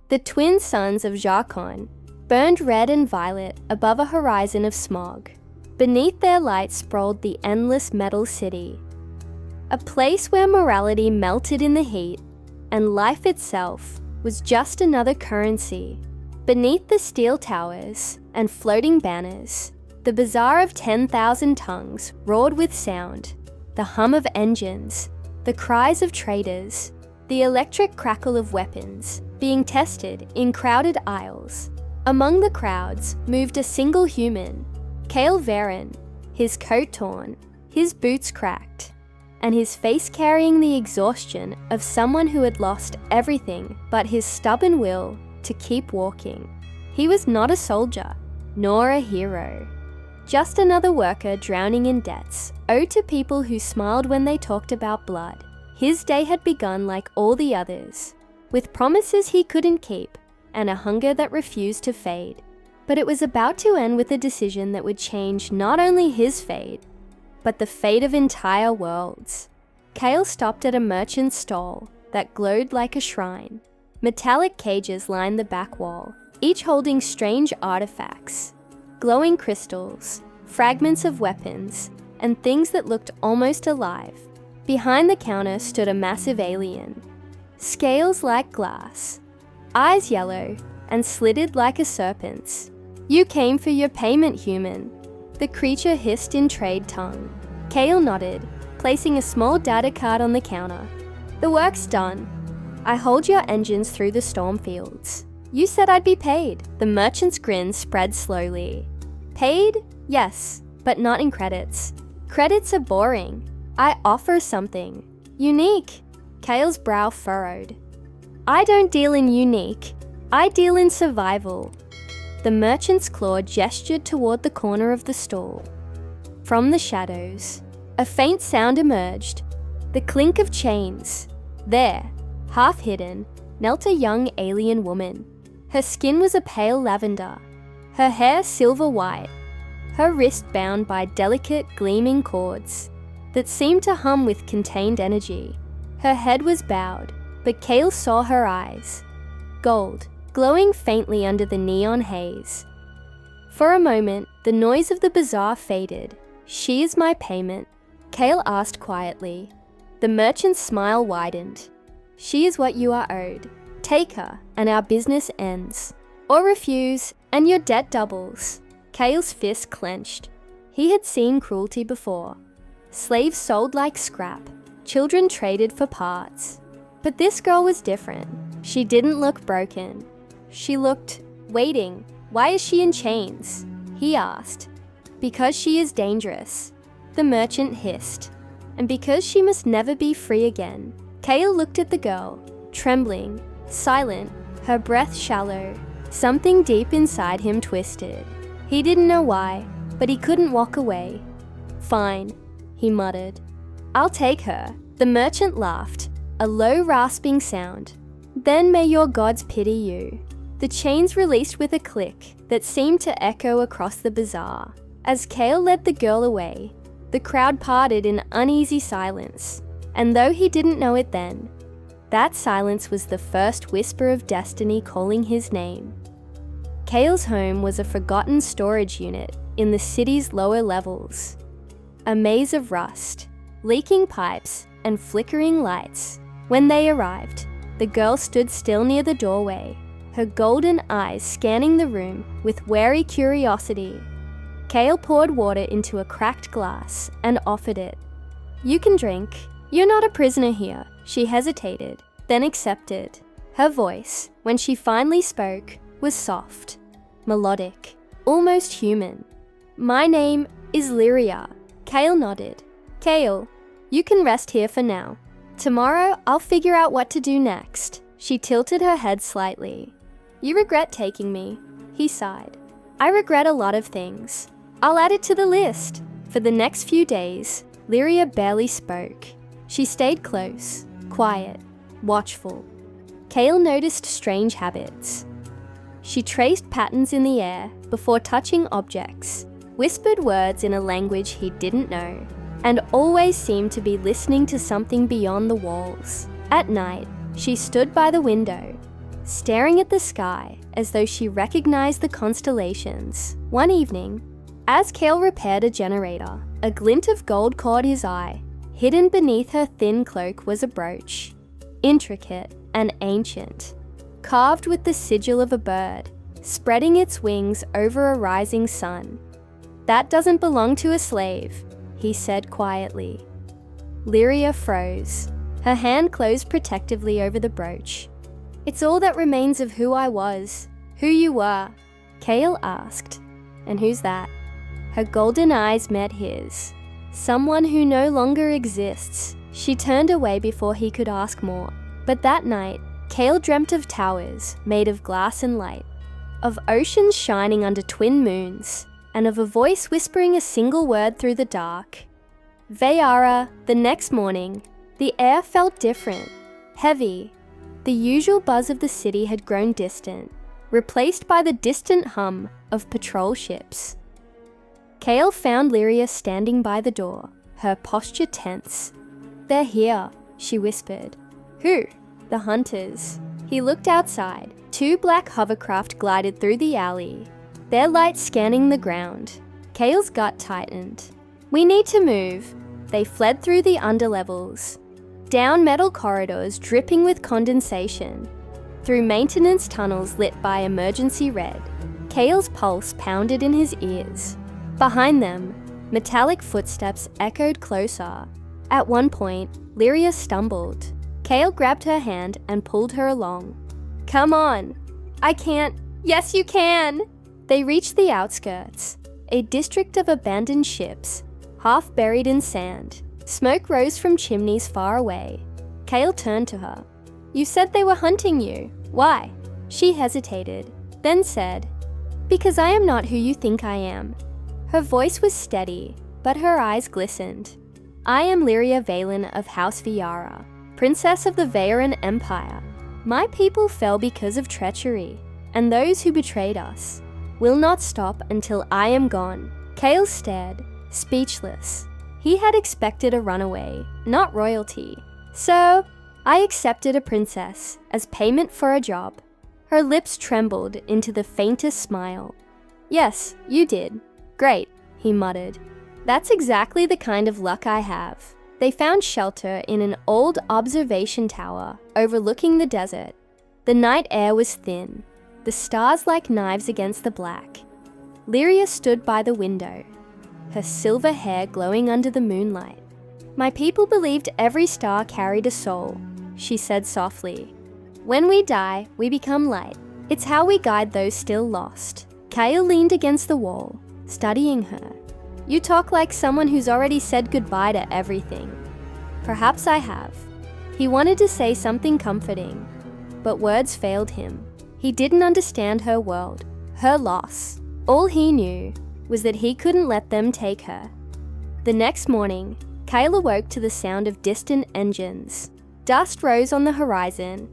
The twin suns of Jarkon burned red and violet above a horizon of smog. Beneath their light sprawled the endless metal city, a place where morality melted in the heat and life itself was just another currency. Beneath the steel towers and floating banners, the bazaar of 10,000 tongues roared with sound, the hum of engines, the cries of traders, the electric crackle of weapons being tested in crowded aisles. Among the crowds moved a single human, Cale Varen, his coat torn, his boots cracked, and his face carrying the exhaustion of someone who had lost everything but his stubborn will to keep walking. He was not a soldier, nor a hero. Just another worker drowning in debts, owed to people who smiled when they talked about blood. His day had begun like all the others, with promises he couldn't keep and a hunger that refused to fade. But it was about to end with a decision that would change not only his fate, but the fate of entire worlds. Cale stopped at a merchant's stall that glowed like a shrine. Metallic cages lined the back wall, each holding strange artifacts, glowing crystals, fragments of weapons, and things that looked almost alive. Behind the counter stood a massive alien, scales like glass, eyes yellow, and slitted like a serpent's. "You came for your payment, human," the creature hissed in trade tongue. Cale nodded, placing a small data card on the counter. "The work's done. I hold your engines through the storm fields. You said I'd be paid." The merchant's grin spread slowly. "Paid? Yes, but not in credits. Credits are boring. I offer something. Unique." Cale's brow furrowed. "I don't deal in unique. I deal in survival." The merchant's claw gestured toward the corner of the stall. From the shadows, a faint sound emerged, the clink of chains. There, half hidden, knelt a young alien woman. Her skin was a pale lavender, her hair silver white, her wrist bound by delicate, gleaming cords that seemed to hum with contained energy. Her head was bowed, but Cale saw her eyes, gold, glowing faintly under the neon haze. For a moment, the noise of the bazaar faded. "She is my payment," Cale asked quietly. The merchant's smile widened. "She is what you are owed. Take her, and our business ends. Or refuse, and your debt doubles." Cale's fist clenched. He had seen cruelty before. Slaves sold like scrap, children traded for parts. But this girl was different. She didn't look broken. She looked waiting. "Why is she in chains?" he asked. "Because she is dangerous," the merchant hissed. "And because she must never be free again." Cale looked at the girl, trembling, silent, her breath shallow. Something deep inside him twisted. He didn't know why, but he couldn't walk away. "Fine," he muttered. "I'll take her." The merchant laughed, a low rasping sound. "Then may your gods pity you." The chains released with a click that seemed to echo across the bazaar. As Cale led the girl away, the crowd parted in uneasy silence, and though he didn't know it then, that silence was the first whisper of destiny calling his name. Cale's home was a forgotten storage unit in the city's lower levels. A maze of rust, leaking pipes, and flickering lights. When they arrived, the girl stood still near the doorway, her golden eyes scanning the room with wary curiosity. Cale poured water into a cracked glass and offered it. "You can drink. You're not a prisoner here." She hesitated, then accepted. Her voice, when she finally spoke, was soft, melodic, almost human. "My name is Lyria." Cale nodded. "Cale, you can rest here for now. Tomorrow I'll figure out what to do next." She tilted her head slightly. "You regret taking me," he sighed. "I regret a lot of things. I'll add it to the list." For the next few days, Lyria barely spoke. She stayed close, quiet, watchful. Cale noticed strange habits. She traced patterns in the air before touching objects, whispered words in a language he didn't know, and always seemed to be listening to something beyond the walls. At night, she stood by the window, staring at the sky as though she recognized the constellations. One evening, as Kale repaired a generator, a glint of gold caught his eye. Hidden beneath her thin cloak was a brooch, intricate and ancient, carved with the sigil of a bird, spreading its wings over a rising sun. "That doesn't belong to a slave," he said quietly. Lyria froze. Her hand closed protectively over the brooch. "It's all that remains of who I was, who you were," Kale asked. "And who's that?" Her golden eyes met his. "Someone who no longer exists." She turned away before he could ask more. But that night, Kale dreamt of towers made of glass and light, of oceans shining under twin moons, and of a voice whispering a single word through the dark. Vayara. The next morning, the air felt different, heavy. The usual buzz of the city had grown distant, replaced by the distant hum of patrol ships. Kale found Lyria standing by the door, her posture tense. "They're here," she whispered. "Who?" "The hunters." He looked outside. 2 black hovercraft glided through the alley, their lights scanning the ground. Kale's gut tightened. "We need to move." They fled through the underlevels, down metal corridors dripping with condensation, through maintenance tunnels lit by emergency red. Kale's pulse pounded in his ears. Behind them, metallic footsteps echoed closer. At one point, Lyria stumbled. Kale grabbed her hand and pulled her along. "Come on." "I can't." "Yes, you can." They reached the outskirts, a district of abandoned ships, half buried in sand. Smoke rose from chimneys far away. Kale turned to her. "You said they were hunting you. Why?" She hesitated, then said, "Because I am not who you think I am." Her voice was steady, but her eyes glistened. "I am Lyria Valen of House Vayara, Princess of the Vayaran Empire. My people fell because of treachery, and those who betrayed us will not stop until I am gone." Kale stared, speechless. He had expected a runaway, not royalty. "So, I accepted a princess as payment for a job." Her lips trembled into the faintest smile. "Yes, you did. Great," he muttered. "That's exactly the kind of luck I have." They found shelter in an old observation tower overlooking the desert. The night air was thin, the stars like knives against the black. Lyria stood by the window, her silver hair glowing under the moonlight. "My people believed every star carried a soul," she said softly. "When we die, we become light. It's how we guide those still lost." Kale leaned against the wall, studying her. "You talk like someone who's already said goodbye to everything." "Perhaps I have." He wanted to say something comforting, but words failed him. He didn't understand her world, her loss. All he knew was that he couldn't let them take her. The next morning, Kale awoke to the sound of distant engines. Dust rose on the horizon,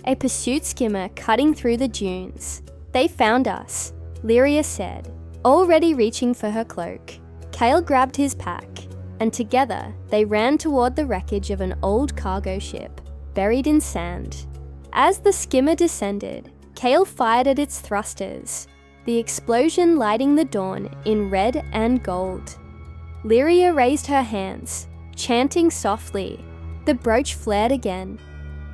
a pursuit skimmer cutting through the dunes. "They found us," Lyria said, already reaching for her cloak. Kale grabbed his pack, and together they ran toward the wreckage of an old cargo ship, buried in sand. As the skimmer descended, Kale fired at its thrusters, the explosion lighting the dawn in red and gold. Lyria raised her hands, chanting softly. The brooch flared again,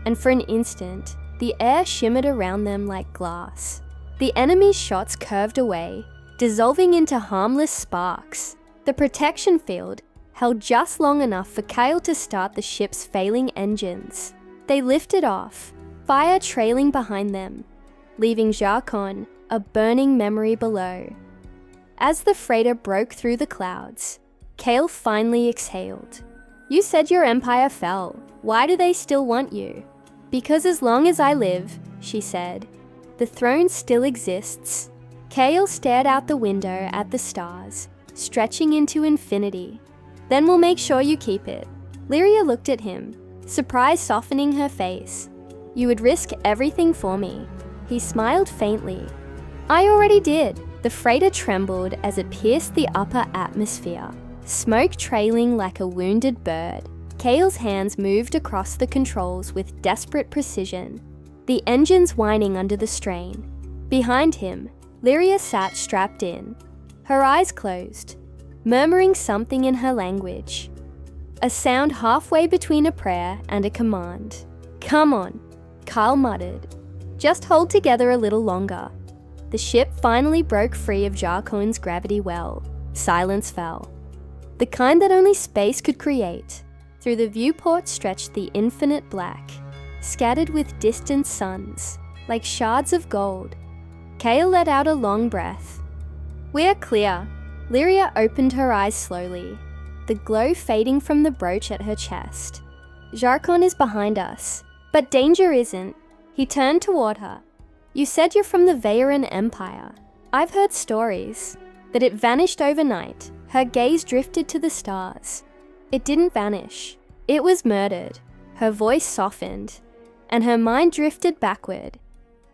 and for an instant, the air shimmered around them like glass. The enemy's shots curved away, dissolving into harmless sparks. The protection field held just long enough for Kale to start the ship's failing engines. They lifted off, fire trailing behind them, leaving Jarkon a burning memory below. As the freighter broke through the clouds, Kale finally exhaled. "You said your empire fell. Why do they still want you?" "Because as long as I live," she said, "the throne still exists." Kale stared out the window at the stars, stretching into infinity. "Then we'll make sure you keep it." Lyria looked at him, surprise softening her face. "You would risk everything for me." He smiled faintly. "I already did." The freighter trembled as it pierced the upper atmosphere, smoke trailing like a wounded bird. Kale's hands moved across the controls with desperate precision. the engines whining under the strain. Behind him, Lyria sat strapped in, her eyes closed, murmuring something in her language. A sound halfway between a prayer and a command. "Come on," Carl muttered. "Just hold together a little longer." The ship finally broke free of Jarkon's gravity well. Silence fell. The kind that only space could create. Through the viewport stretched the infinite black, scattered with distant suns, like shards of gold. Kale let out a long breath. "We're clear." Lyria opened her eyes slowly, the glow fading from the brooch at her chest. "Jarkon is behind us, but danger isn't." He turned toward her. "You said you're from the Vaeran Empire. I've heard stories that it vanished overnight." Her gaze drifted to the stars. It didn't vanish. It was murdered. Her voice softened, and her mind drifted backward.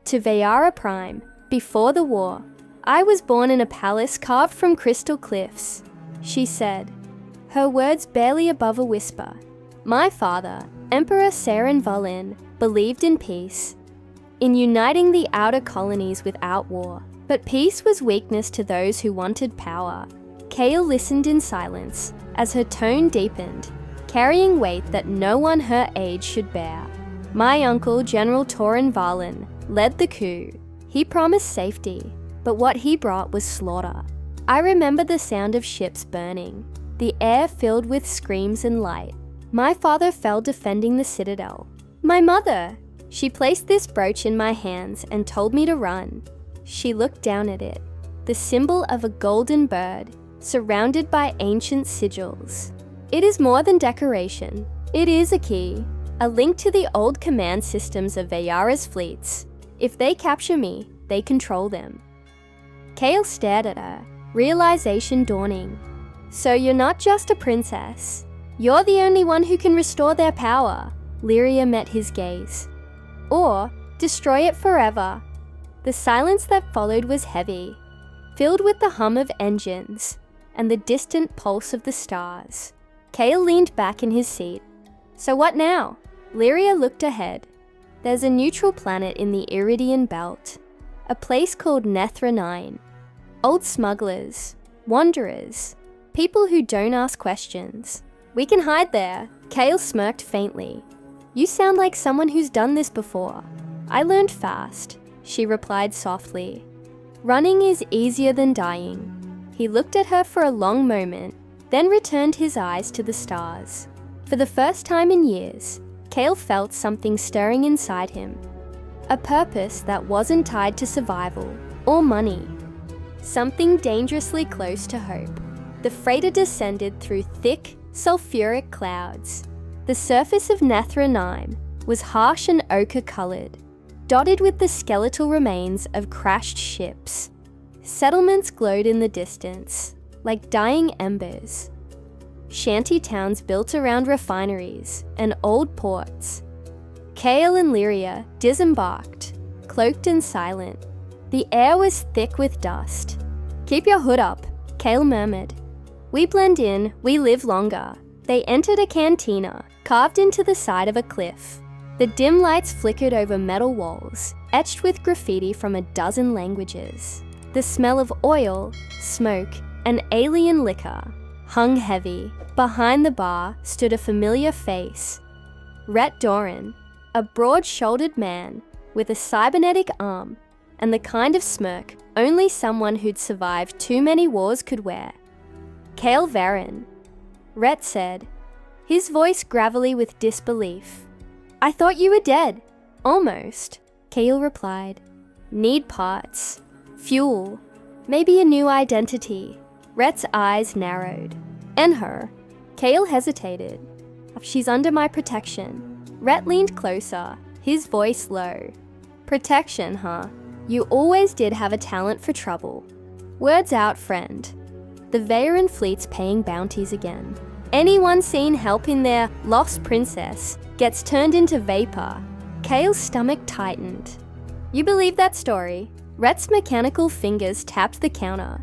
To Vayara Prime, before the war. "I was born in a palace carved from crystal cliffs," she said, her words barely above a whisper. "My father, Emperor Saren Volin, believed in peace, in uniting the outer colonies without war. But peace was weakness to those who wanted power." Kale listened in silence as her tone deepened, carrying weight that no one her age should bear. "My uncle, General Torin Valin, led the coup. He promised safety, but what he brought was slaughter. I remember the sound of ships burning, the air filled with screams and light. My father fell defending the citadel. My mother, she placed this brooch in my hands and told me to run." She looked down at it, the symbol of a golden bird, surrounded by ancient sigils. "It is more than decoration. It is a key, a link to the old command systems of Vayara's fleets. If they capture me, they control them." Kale stared at her, realization dawning. "So you're not just a princess. You're the only one who can restore their power." Lyria met his gaze. "Or destroy it forever." The silence that followed was heavy, filled with the hum of engines and the distant pulse of the stars. Kale leaned back in his seat. "So what now?" Lyria looked ahead. "There's a neutral planet in the Iridian Belt, a place called Nethra 9. Old smugglers, wanderers, people who don't ask questions. We can hide there." Kale smirked faintly. "You sound like someone who's done this before." "I learned fast," she replied softly. "Running is easier than dying." He looked at her for a long moment, then returned his eyes to the stars. For the first time in years, Kale felt something stirring inside him. A purpose that wasn't tied to survival or money. Something dangerously close to hope. The freighter descended through thick, sulfuric clouds. The surface of Nethra 9 was harsh and ochre-colored, dotted with the skeletal remains of crashed ships. Settlements glowed in the distance, like dying embers. Shanty towns built around refineries and old ports. Kale and Lyria disembarked, cloaked and silent. The air was thick with dust. "Keep your hood up," Kale murmured. "We blend in, we live longer." They entered a cantina, carved into the side of a cliff. The dim lights flickered over metal walls, etched with graffiti from a dozen languages. The smell of oil, smoke, and alien liquor hung heavy. Behind the bar stood a familiar face. Rhett Doran, a broad-shouldered man with a cybernetic arm and the kind of smirk only someone who'd survived too many wars could wear. "Kale Varen," Rhett said, his voice gravelly with disbelief. "I thought you were dead." "Almost," Kale replied. "Need parts. Fuel. Maybe a new identity." Rhett's eyes narrowed. "And her?" Kale hesitated. "She's under my protection." Rhett leaned closer, his voice low. "Protection, huh? You always did have a talent for trouble." "Words out, friend." The Vaeran fleet's paying bounties again. Anyone seen helping their lost princess gets turned into vapor. Kale's stomach tightened. "You believe that story?" Rhett's mechanical fingers tapped the counter.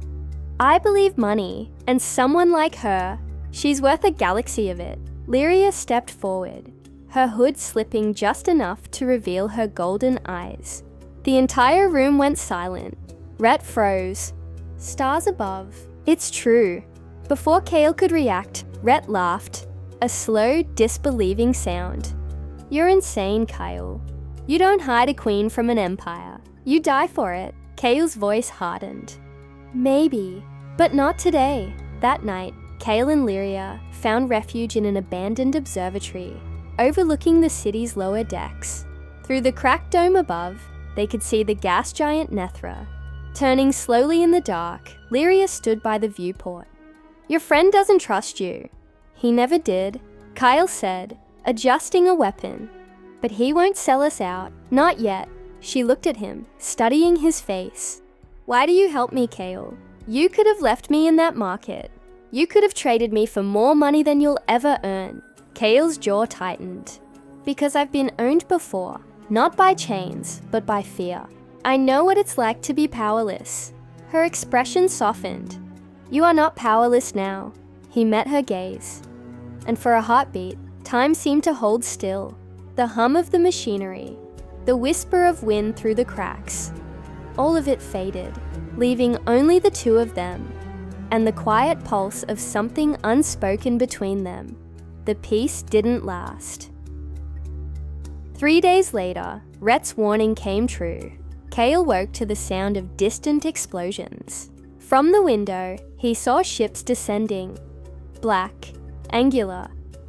"I believe money, and someone like her, she's worth a galaxy of it." Lyria stepped forward, her hood slipping just enough to reveal her golden eyes. The entire room went silent. Rhett froze. Stars above. It's true. Before Kale could react, Rhett laughed. A slow, disbelieving sound. You're insane, Kyle. You don't hide a queen from an empire. You die for it. Kale's voice hardened. Maybe, but not today. That night, Kale and Lyria found refuge in an abandoned observatory, overlooking the city's lower decks. Through the cracked dome above, they could see the gas giant Nethra. Turning slowly in the dark, Lyria stood by the viewport. Your friend doesn't trust you. He never did, Kyle said, adjusting a weapon. But he won't sell us out, not yet. She looked at him, studying his face. Why do you help me, Kale? You could have left me in that market. You could have traded me for more money than you'll ever earn. Kale's jaw tightened. Because I've been owned before, not by chains, but by fear. I know what it's like to be powerless. Her expression softened. You are not powerless now. He met her gaze. And for a heartbeat, time seemed to hold still. The hum of the machinery, the whisper of wind through the cracks. All of it faded, leaving only the two of them, and the quiet pulse of something unspoken between them. The peace didn't last. 3 days later, Rhett's warning came true. Kale woke to the sound of distant explosions. From the window, he saw ships descending, black, angular,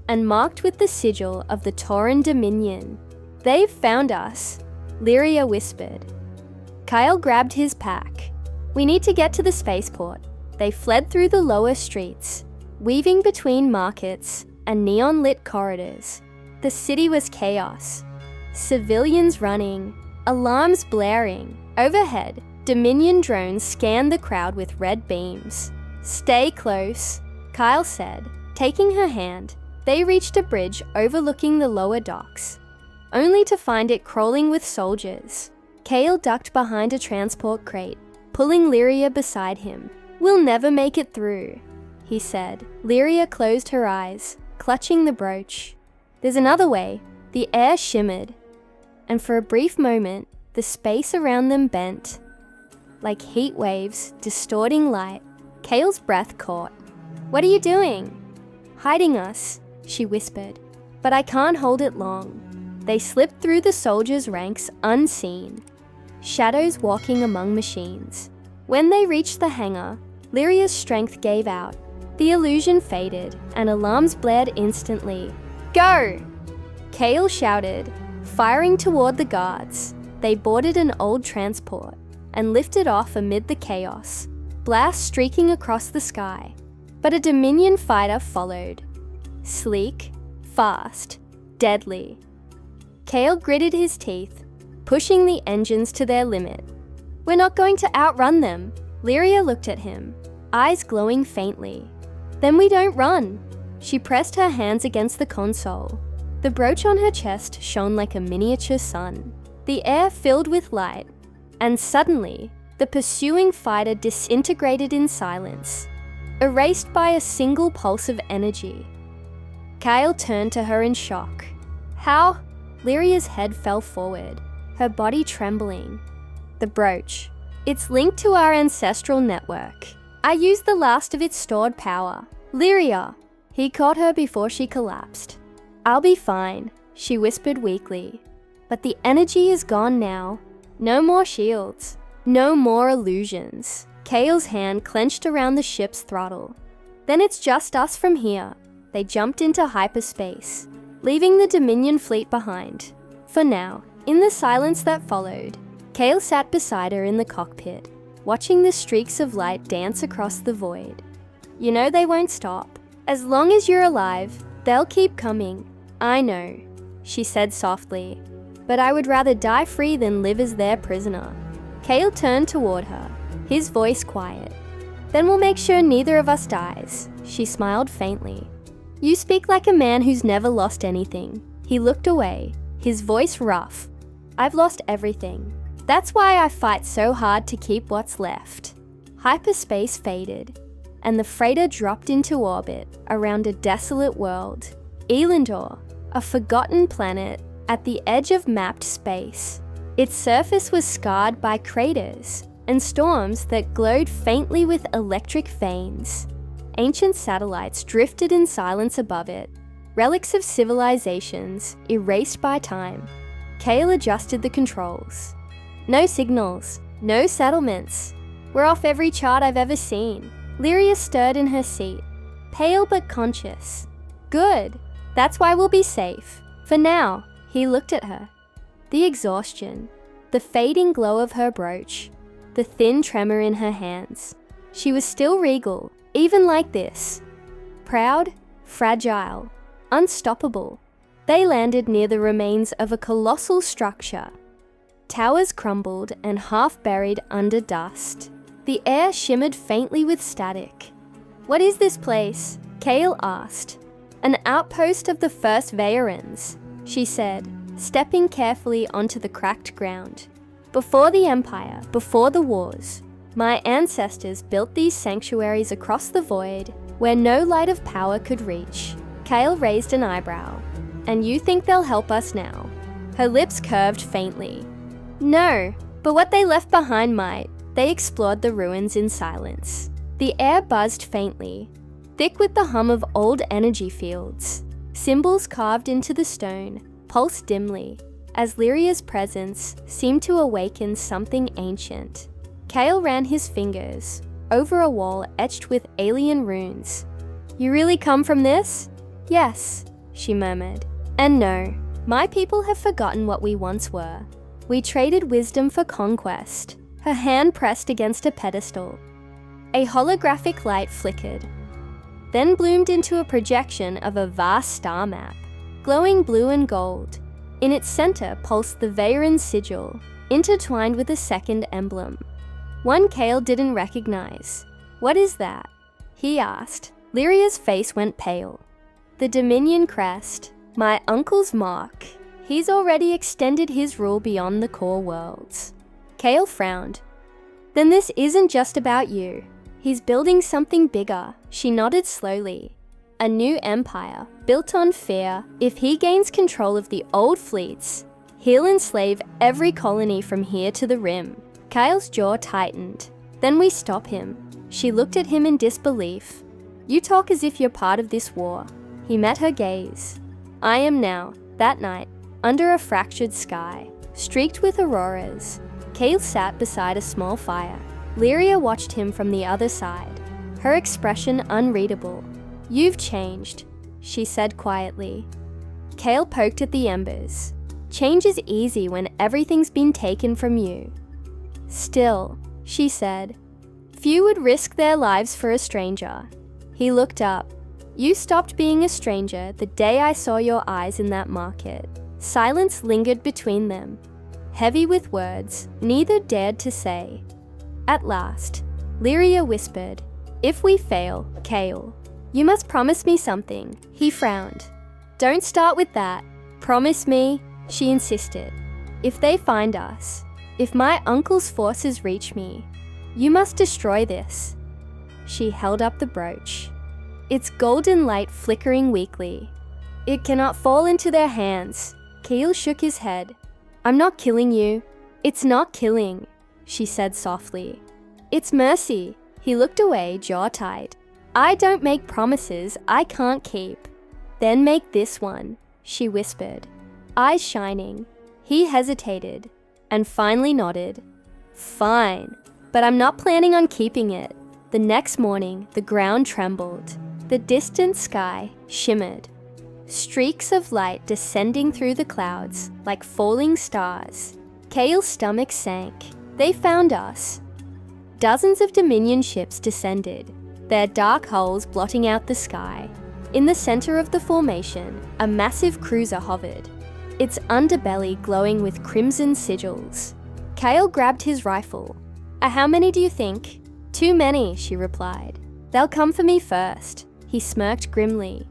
and marked with the sigil of the Tauran Dominion. They've found us, Lyria whispered. Kyle grabbed his pack. We need to get to the spaceport. They fled through the lower streets, weaving between markets and neon-lit corridors. The city was chaos. Civilians running, alarms blaring. Overhead, Dominion drones scanned the crowd with red beams. Stay close, Kyle said, taking her hand. They reached a bridge overlooking the lower docks, only to find it crawling with soldiers. Kale ducked behind a transport crate, pulling Lyria beside him. We'll never make it through, he said. Lyria closed her eyes, clutching the brooch. There's another way. The air shimmered, and for a brief moment, the space around them bent, like heat waves distorting light. Kale's breath caught. What are you doing? Hiding us, she whispered. But I can't hold it long. They slipped through the soldiers' ranks unseen, shadows walking among machines. When they reached the hangar, Lyria's strength gave out. The illusion faded, and alarms blared instantly. Go! Kale shouted, firing toward the guards. They boarded an old transport and lifted off amid the chaos, blasts streaking across the sky. But a Dominion fighter followed. Sleek, fast, deadly. Kale gritted his teeth, pushing the engines to their limit. We're not going to outrun them. Lyria looked at him, eyes glowing faintly. Then we don't run. She pressed her hands against the console. The brooch on her chest shone like a miniature sun. The air filled with light, and suddenly, the pursuing fighter disintegrated in silence, erased by a single pulse of energy. Kyle turned to her in shock. How? Lyria's head fell forward, her body trembling. The brooch. It's linked to our ancestral network. I used the last of its stored power. Lyria! He caught her before she collapsed. I'll be fine, she whispered weakly. But the energy is gone now. No more shields. No more illusions. Kale's hand clenched around the ship's throttle. Then it's just us from here. They jumped into hyperspace, leaving the Dominion fleet behind. For now, in the silence that followed, Kale sat beside her in the cockpit, watching the streaks of light dance across the void. You know they won't stop. As long as you're alive, they'll keep coming. I know, she said softly, but I would rather die free than live as their prisoner. Kale turned toward her, his voice quiet. Then we'll make sure neither of us dies, she smiled faintly. You speak like a man who's never lost anything. He looked away, his voice rough. I've lost everything. That's why I fight so hard to keep what's left. Hyperspace faded, and the freighter dropped into orbit around a desolate world. Elendor, a forgotten planet at the edge of mapped space. Its surface was scarred by craters and storms that glowed faintly with electric veins. Ancient satellites drifted in silence above it, relics of civilizations erased by time. Kale adjusted the controls. No signals, no settlements. We're off every chart I've ever seen. Lyria stirred in her seat, pale but conscious. Good, that's why we'll be safe. For now. He looked at her. The exhaustion, the fading glow of her brooch, the thin tremor in her hands. She was still regal, even like this. Proud, fragile, unstoppable. They landed near the remains of a colossal structure. Towers crumbled and half buried under dust. The air shimmered faintly with static. "What is this place?" Kale asked. "An outpost of the first Vaerans," she said, stepping carefully onto the cracked ground. "Before the Empire, before the wars, my ancestors built these sanctuaries across the void where no light of power could reach." Kale raised an eyebrow. "And you think they'll help us now?" Her lips curved faintly. "No, but what they left behind might." They explored the ruins in silence. The air buzzed faintly, thick with the hum of old energy fields. Symbols carved into the stone pulsed dimly, as Lyria's presence seemed to awaken something ancient. Kale ran his fingers over a wall etched with alien runes. "You really come from this?" "Yes," she murmured. "And no, my people have forgotten what we once were. We traded wisdom for conquest." Her hand pressed against a pedestal. A holographic light flickered, then bloomed into a projection of a vast star map, glowing blue and gold. In its center pulsed the Vaeran sigil, intertwined with a second emblem. One Kale didn't recognize. "What is that?" he asked. Lyria's face went pale. "The Dominion crest, my uncle's mark. He's already extended his rule beyond the core worlds." Kale frowned. "Then this isn't just about you. He's building something bigger." She nodded slowly. "A new empire, built on fear. If he gains control of the old fleets, he'll enslave every colony from here to the rim." Kale's jaw tightened. "Then we stop him." She looked at him in disbelief. "You talk as if you're part of this war." He met her gaze. "I am now." That night, under a fractured sky, streaked with auroras, Kale sat beside a small fire. Lyria watched him from the other side, her expression unreadable. "You've changed," she said quietly. Kale poked at the embers. "Change is easy when everything's been taken from you." "Still," she said, "few would risk their lives for a stranger." He looked up. "You stopped being a stranger the day I saw your eyes in that market." Silence lingered between them, heavy with words neither dared to say. At last, Lyria whispered, "If we fail, Kale, you must promise me something." He frowned. "Don't start with that. Promise me," she insisted. "If they find us, if my uncle's forces reach me, you must destroy this." She held up the brooch, its golden light flickering weakly. "It cannot fall into their hands." Kale shook his head. "I'm not killing you." "It's not killing," she said softly. "It's mercy." He looked away, jaw tight. "I don't make promises I can't keep." "Then make this one," she whispered, eyes shining. He hesitated, and finally nodded. "Fine, but I'm not planning on keeping it." The next morning, the ground trembled. The distant sky shimmered. Streaks of light descending through the clouds like falling stars. Kale's stomach sank. "They found us." Dozens of Dominion ships descended, their dark hulls blotting out the sky. In the center of the formation, a massive cruiser hovered, its underbelly glowing with crimson sigils. Kale grabbed his rifle. "How many do you think?" "Too many," she replied. "They'll come for me first." He smirked grimly.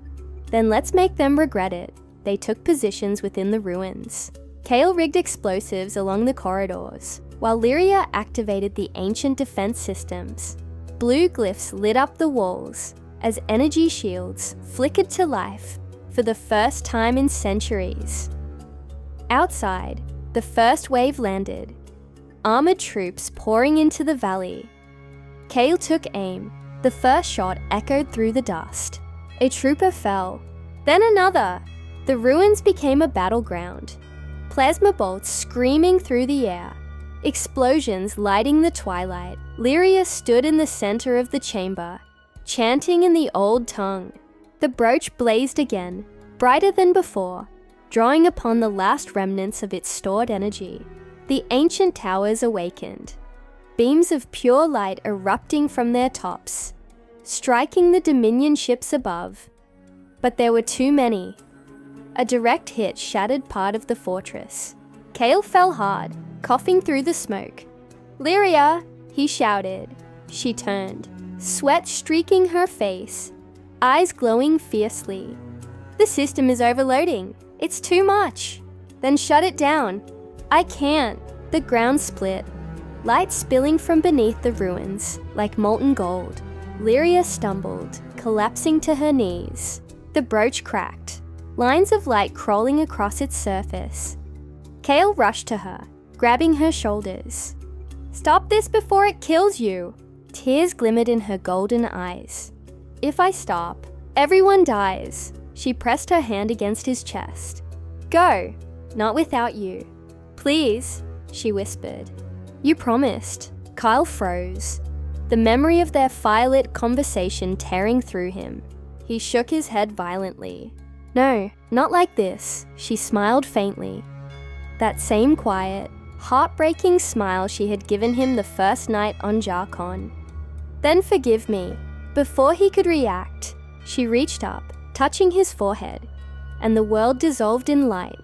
"Then let's make them regret it." They took positions within the ruins. Kale rigged explosives along the corridors, while Lyria activated the ancient defense systems. Blue glyphs lit up the walls as energy shields flickered to life. for the first time in centuries. Outside, the first wave landed, armored troops pouring into the valley. Kale took aim. The first shot echoed through the dust. A trooper fell, then another. The ruins became a battleground. Plasma bolts screaming through the air. Explosions lighting the twilight. Lyria stood in the center of the chamber, chanting in the old tongue. The brooch blazed again, brighter than before, drawing upon the last remnants of its stored energy. The ancient towers awakened, beams of pure light erupting from their tops, striking the Dominion ships above. But there were too many. A direct hit shattered part of the fortress. Kale fell hard, coughing through the smoke. "Lyria!" he shouted. She turned, sweat streaking her face, eyes glowing fiercely. "The system is overloading. It's too much." "Then shut it down." "I can't." The ground split, light spilling from beneath the ruins like molten gold. Lyria stumbled, collapsing to her knees. The brooch cracked, lines of light crawling across its surface. Kale rushed to her, grabbing her shoulders. "Stop this before it kills you." Tears glimmered in her golden eyes. "If I stop, everyone dies." She pressed her hand against his chest. "Go, not without you." "Please," she whispered. "You promised." Kyle froze, the memory of their firelit conversation tearing through him. He shook his head violently. "No, not like this," she smiled faintly. That same quiet, heartbreaking smile she had given him the first night on Jarkon. "Then forgive me." Before he could react, she reached up, touching his forehead, and the world dissolved in light.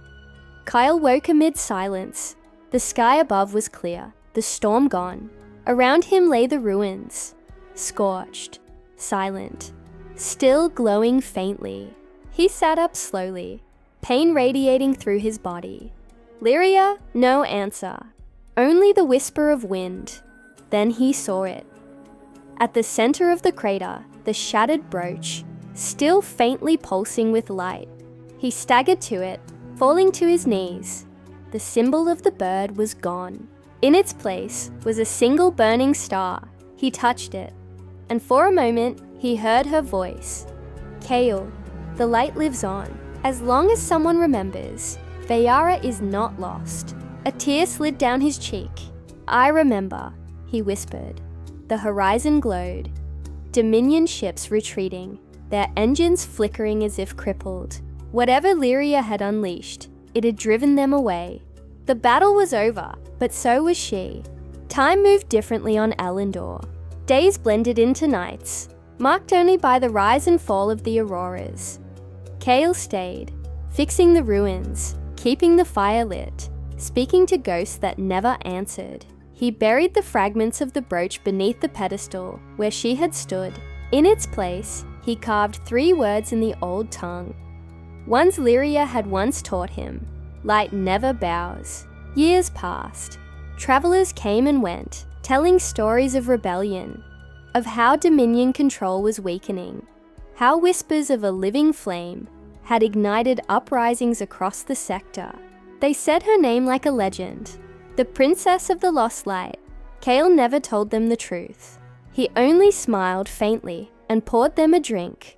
Kyle woke amid silence. The sky above was clear, the storm gone. Around him lay the ruins, scorched, silent, still glowing faintly. He sat up slowly, pain radiating through his body. "Lyria?" No answer. Only the whisper of wind. Then he saw it. At the center of the crater, the shattered brooch, still faintly pulsing with light. He staggered to it, falling to his knees. The symbol of the bird was gone. In its place was a single burning star. He touched it, and for a moment he heard her voice. "Kale, the light lives on. As long as someone remembers, Vayara is not lost." A tear slid down his cheek. "I remember," he whispered. The horizon glowed. Dominion ships retreating, their engines flickering as if crippled. Whatever Lyria had unleashed, it had driven them away. The battle was over, but so was she. Time moved differently on Elendor. Days blended into nights, marked only by the rise and fall of the auroras. Kale stayed, fixing the ruins, keeping the fire lit, speaking to ghosts that never answered. He buried the fragments of the brooch beneath the pedestal where she had stood. In its place, he carved 3 words in the old tongue. Ones Lyria had once taught him. Light never bows. Years passed. Travelers came and went, telling stories of rebellion, of how Dominion control was weakening, how whispers of a living flame had ignited uprisings across the sector. They said her name like a legend, the Princess of the Lost Light. Kale never told them the truth. He only smiled faintly and poured them a drink.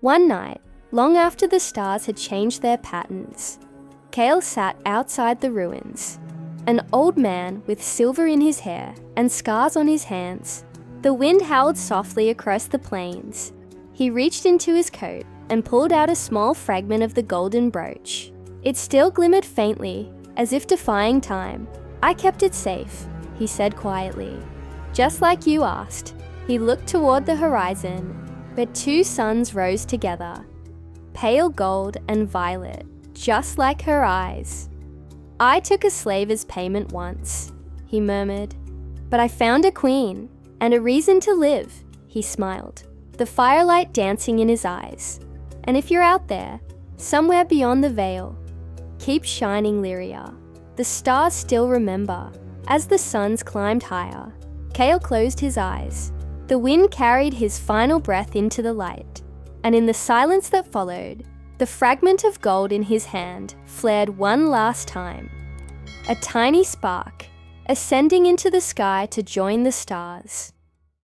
One night, long after the stars had changed their patterns, Kale sat outside the ruins, an old man with silver in his hair and scars on his hands. The wind howled softly across the plains. He reached into his coat and pulled out a small fragment of the golden brooch. It still glimmered faintly, as if defying time. "I kept it safe," he said quietly. "Just like you asked." He looked toward the horizon, where 2 suns rose together, pale gold and violet, just like her eyes. "I took a slave as payment once," he murmured, "but I found a queen, and a reason to live." He smiled, the firelight dancing in his eyes. "And if you're out there, somewhere beyond the veil, keep shining, Lyria. The stars still remember." As the suns climbed higher, Kale closed his eyes. The wind carried his final breath into the light, and in the silence that followed, The fragment of gold in his hand flared one last time, a tiny spark, ascending into the sky to join the stars.